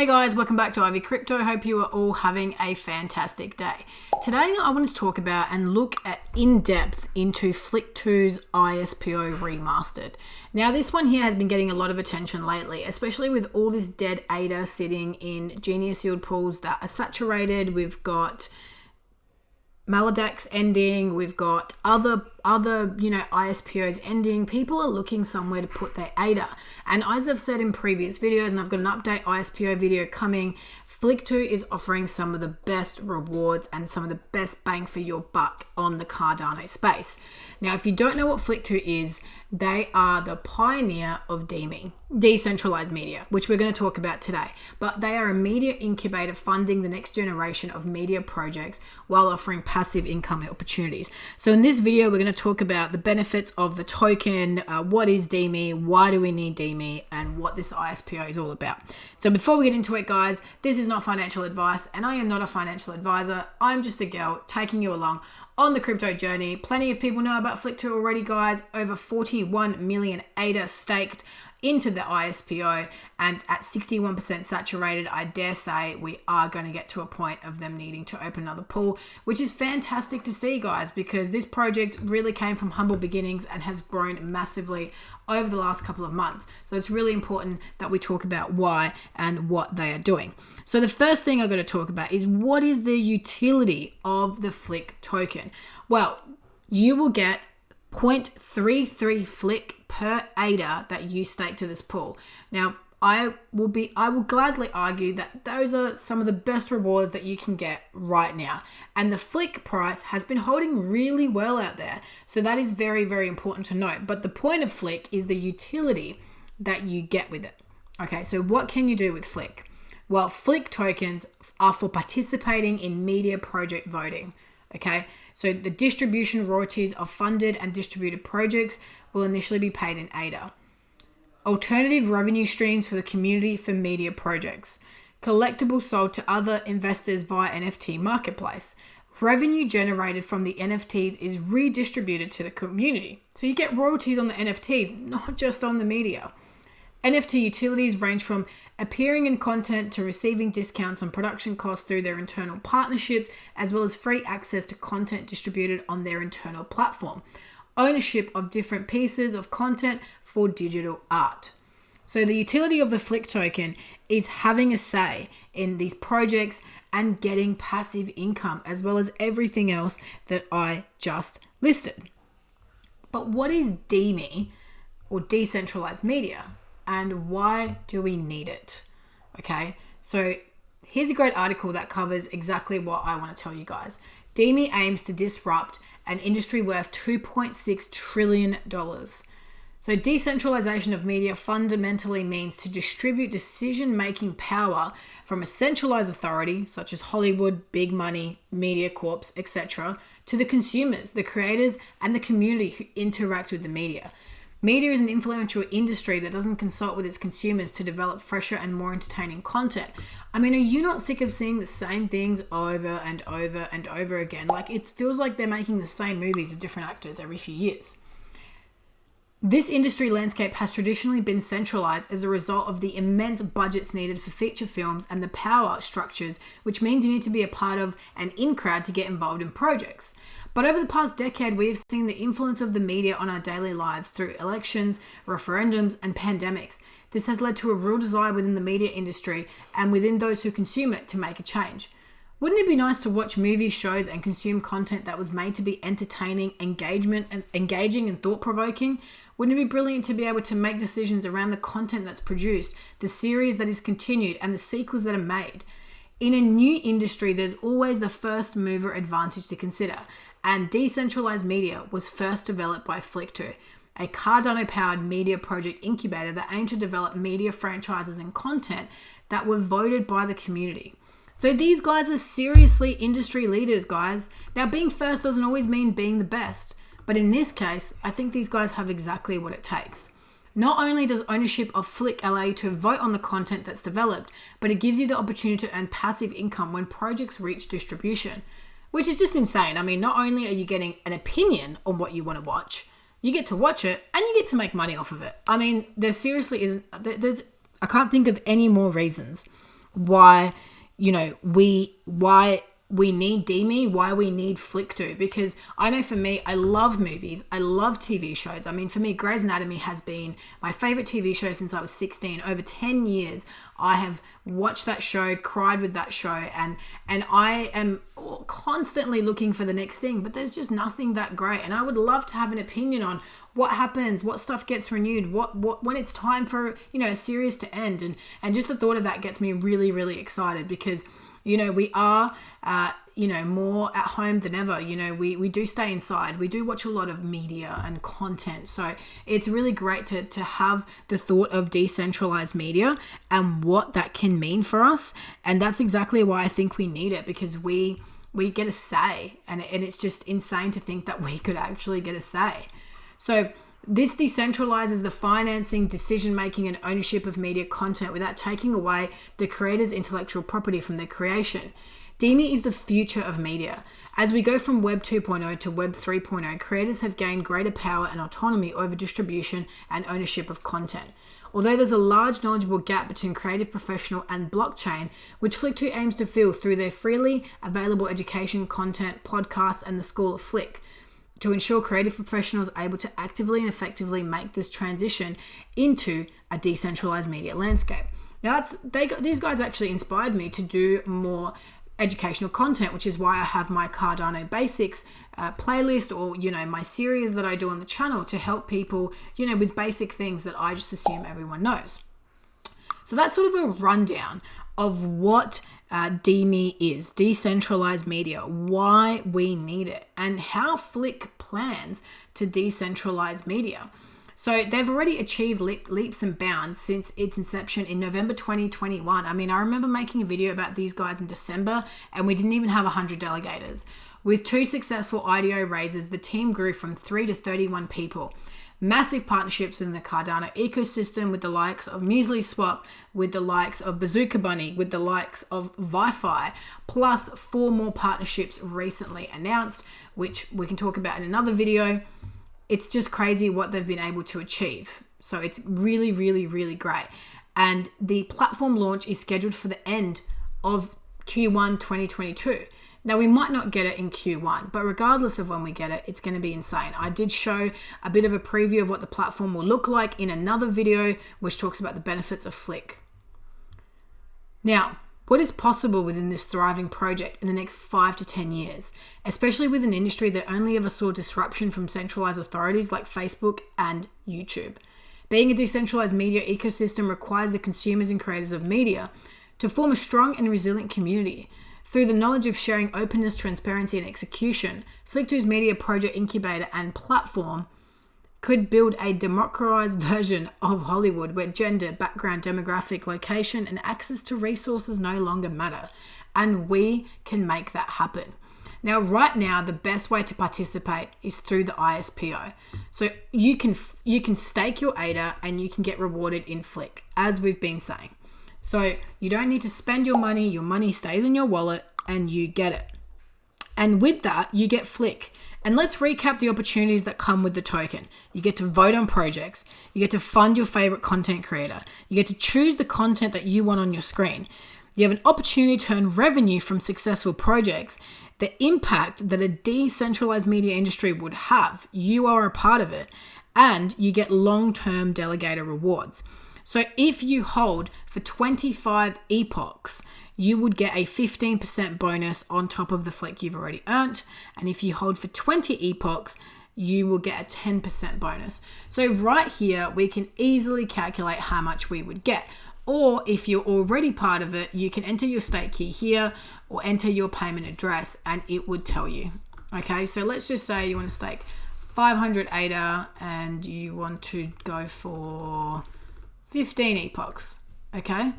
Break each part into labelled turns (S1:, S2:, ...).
S1: Hey guys, welcome back to Ivy Crypto. Hope you are all having a fantastic day. Today I want to talk about and look at in depth into Flickto's ISPO remastered. Now this one here has been getting a lot of attention lately, especially with all this dead ADA sitting in genius yield pools that are saturated. We've got Maladex ending, we've got other ISPOs ending. People are looking somewhere to put their ADA. And as I've said in previous videos, and I've got an update ISPO video coming, Flickto is offering some of the best rewards and some of the best bang for your buck on the Cardano space. Now, if you don't know what Flickto is, they are the pioneer of DME, Decentralized Media, which we're going to talk about today. But they are a media incubator funding the next generation of media projects while offering passive income opportunities. So in this video, we're going to talk about the benefits of the token, what is DME, why do we need DME, and what this ISPO is all about. So before we get into it, guys, this is not financial advice, and I am not a financial advisor. I'm just a girl taking you along on the crypto journey. Plenty of people know about Flickto already, guys. Over 41 million ADA staked into the ISPO, and at 61% saturated, I dare say we are going to get to a point of them needing to open another pool, which is fantastic to see, guys, because this project really came from humble beginnings and has grown massively over the last couple of months. So it's really important that we talk about why and what they are doing. So the first thing I'm going to talk about is what is the utility of the Flick token? Well, you will get 0.33 Flick per ADA that you stake to this pool. Now, I will gladly argue that those are some of the best rewards that you can get right now. And the Flick price has been holding really well out there. So that is very, very important to note. But the point of Flick is the utility that you get with it. Okay, so what can you do with Flick? Well, Flick tokens are for participating in media project voting. Okay, so the distribution royalties of funded and distributed projects will initially be paid in ADA. Alternative revenue streams for the community for media projects. Collectibles sold to other investors via NFT marketplace. Revenue generated from the NFTs is redistributed to the community. So you get royalties on the NFTs, not just on the media. NFT utilities range from appearing in content to receiving discounts on production costs through their internal partnerships, as well as free access to content distributed on their internal platform. Ownership of different pieces of content for digital art. So the utility of the Flick token is having a say in these projects and getting passive income, as well as everything else that I just listed. But what is DME, or decentralized media? And why do we need it? Okay, so here's a great article that covers exactly what I want to tell you guys. DME aims to disrupt an industry worth $2.6 trillion. So decentralization of media fundamentally means to distribute decision-making power from a centralized authority, such as Hollywood, big money, media corps, etc., to the consumers, the creators, and the community who interact with the media. Media is an influential industry that doesn't consult with its consumers to develop fresher and more entertaining content. I mean, are you not sick of seeing the same things over and over and over again? Like, it feels like they're making the same movies with different actors every few years. This industry landscape has traditionally been centralized as a result of the immense budgets needed for feature films and the power structures, which means you need to be a part of an in-crowd to get involved in projects. But over the past decade, we have seen the influence of the media on our daily lives through elections, referendums, and pandemics. This has led to a real desire within the media industry and within those who consume it to make a change. Wouldn't it be nice to watch movies, shows, and consume content that was made to be entertaining, engaging, and thought-provoking? Wouldn't it be brilliant to be able to make decisions around the content that's produced, the series that is continued, and the sequels that are made? In a new industry, there's always the first mover advantage to consider, and decentralized media was first developed by Flickto, a Cardano-powered media project incubator that aimed to develop media franchises and content that were voted by the community. So these guys are seriously industry leaders, guys. Now, being first doesn't always mean being the best, but in this case, I think these guys have exactly what it takes. Not only does ownership of Flick allow you to vote on the content that's developed, but it gives you the opportunity to earn passive income when projects reach distribution, which is just insane. I mean, not only are you getting an opinion on what you want to watch, you get to watch it and you get to make money off of it. I mean, there seriously is, I can't think of any more reasons why, why we need Demi, why we need Flickto. Because I know for me, I love movies, I love TV shows. I mean, for me, Grey's Anatomy has been my favorite TV show since I was 16. Over 10 years, I have watched that show, cried with that show, and I am constantly looking for the next thing, but there's just nothing that great. And I would love to have an opinion on what happens, what stuff gets renewed, what when it's time for, a series to end. And just the thought of that gets me really, really excited, because we are, more at home than ever. We do stay inside. We do watch a lot of media and content. So it's really great to have the thought of decentralized media and what that can mean for us. And that's exactly why I think we need it, because we get a say. And it's just insane to think that we could actually get a say. So this decentralizes the financing, decision-making, and ownership of media content without taking away the creator's intellectual property from their creation. Demi is the future of media. As we go from Web 2.0 to Web 3.0, creators have gained greater power and autonomy over distribution and ownership of content. Although there's a large knowledgeable gap between creative professional and blockchain, which Flickto aims to fill through their freely available education, content, podcasts, and the School of Flick, to ensure creative professionals are able to actively and effectively make this transition into a decentralized media landscape. Now, these guys actually inspired me to do more educational content, which is why I have my Cardano Basics playlist, or my series that I do on the channel to help people with basic things that I just assume everyone knows. So that's sort of a rundown of what Demi is, decentralized media, why we need it, and how Flick plans to decentralize media. So they've already achieved leaps and bounds since its inception in November 2021. I mean, I remember making a video about these guys in December, and we didn't even have 100 delegators. With 2 successful IDO raises, the team grew from 3 to 31 people. Massive partnerships within the Cardano ecosystem with the likes of Muesli Swap, with the likes of Bazooka Bunny, with the likes of Wi-Fi, plus 4 more partnerships recently announced, which we can talk about in another video. It's just crazy what they've been able to achieve. So it's really, really, really great. And the platform launch is scheduled for the end of Q1 2022. Now, we might not get it in Q1, but regardless of when we get it, it's going to be insane. I did show a bit of a preview of what the platform will look like in another video, which talks about the benefits of Flick. Now, what is possible within this thriving project in the next 5 to 10 years, especially with an industry that only ever saw disruption from centralized authorities like Facebook and YouTube? Being a decentralized media ecosystem requires the consumers and creators of media to form a strong and resilient community. Through the knowledge of sharing openness, transparency, and execution, Flickto's media project incubator and platform could build a democratized version of Hollywood where gender, background, demographic, location, and access to resources no longer matter. And we can make that happen. Now, right now, the best way to participate is through the ISPO. So you can stake your ADA and you can get rewarded in Flick, as we've been saying. So you don't need to spend your money stays in your wallet and you get it. And with that, you get Flick. And let's recap the opportunities that come with the token. You get to vote on projects. You get to fund your favorite content creator. You get to choose the content that you want on your screen. You have an opportunity to earn revenue from successful projects. The impact that a decentralized media industry would have, you are a part of it. And you get long-term delegator rewards. So if you hold for 25 epochs, you would get a 15% bonus on top of the Flick you've already earned. And if you hold for 20 epochs, you will get a 10% bonus. So right here, we can easily calculate how much we would get. Or if you're already part of it, you can enter your stake key here or enter your payment address and it would tell you. Okay, so let's just say you want to stake 500 ADA and you want to go for 15 epochs, okay?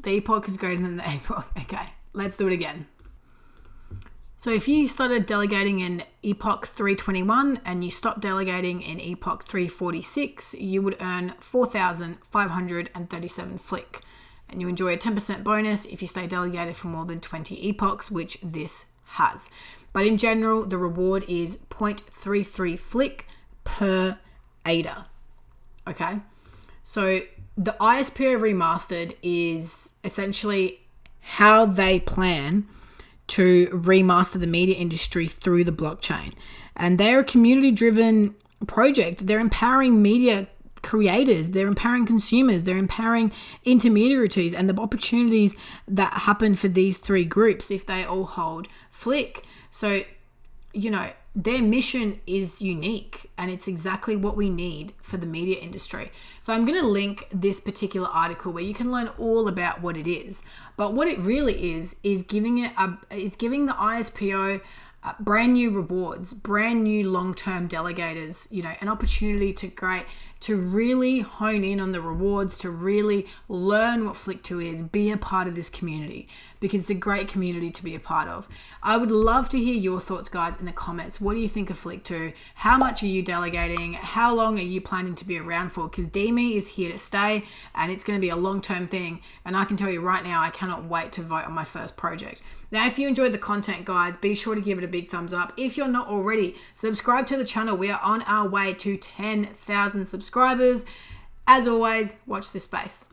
S1: The epoch is greater than the epoch. Okay, let's do it again. So if you started delegating in epoch 321 and you stopped delegating in epoch 346, you would earn 4,537 Flick. And you enjoy a 10% bonus if you stay delegated for more than 20 epochs, which this has. But in general, the reward is 0.33 Flick per ADA. Okay, so the ISPO Remastered is essentially how they plan to remaster the media industry through the blockchain. And they're a community-driven project. They're empowering media creators, they're empowering consumers, they're empowering intermediaries, and the opportunities that happen for these three groups if they all hold Flick. So, their mission is unique, and it's exactly what we need for the media industry. So I'm going to link this particular article where you can learn all about what it is. But what it really is giving the ISPO brand new rewards, brand new long-term delegators, an opportunity to really hone in on the rewards, to really learn what Flickto is, be a part of this community, because it's a great community to be a part of. I would love to hear your thoughts, guys, in the comments. What do you think of Flickto? How much are you delegating? How long are you planning to be around for? Because DME is here to stay, and it's going to be a long-term thing. And I can tell you right now, I cannot wait to vote on my first project. Now, if you enjoyed the content, guys, be sure to give it a big thumbs up. If you're not already, subscribe to the channel. We are on our way to 10,000 subscribers. As always, watch this space.